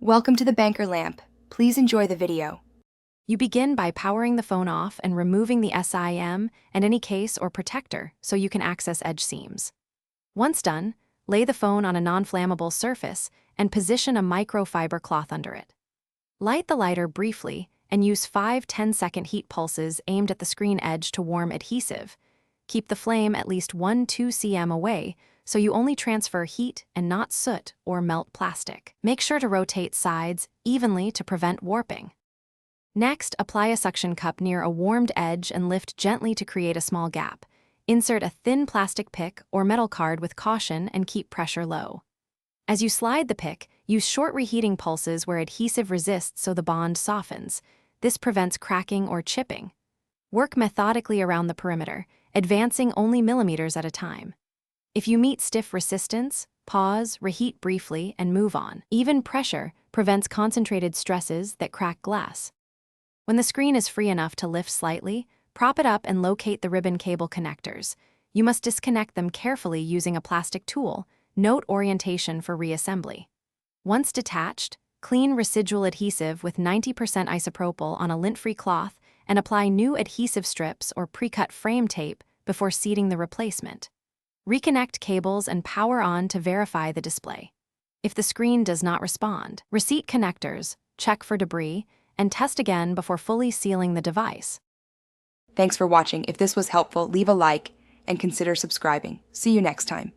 Welcome to the banker lamp. Please enjoy the video. You begin by powering the phone off and removing the SIM and any case or protector so you can access edge seams. Once done, lay the phone on a non-flammable surface and position a microfiber cloth under it. Light the lighter briefly and use 5 10-second heat pulses aimed at the screen edge to warm adhesive. Keep the flame at least 1-2 cm away so you only transfer heat and not soot or melt plastic. Make sure to rotate sides evenly to prevent warping. Next, apply a suction cup near a warmed edge and lift gently to create a small gap. Insert a thin plastic pick or metal card with caution and keep pressure low. As you slide the pick, use short reheating pulses where adhesive resists so the bond softens. This prevents cracking or chipping. Work methodically around the perimeter, advancing only millimeters at a time. If you meet stiff resistance, pause, reheat briefly, and move on. Even pressure prevents concentrated stresses that crack glass. When the screen is free enough to lift slightly, prop it up and locate the ribbon cable connectors. You must disconnect them carefully using a plastic tool. Note orientation for reassembly. Once detached, clean residual adhesive with 90% isopropyl on a lint-free cloth and apply new adhesive strips or pre-cut frame tape before seating the replacement. Reconnect cables and power on to verify the display. If the screen does not respond, reseat connectors, check for debris, and test again before fully sealing the device. Thanks for watching. If this was helpful, leave a like and consider subscribing. See you next time.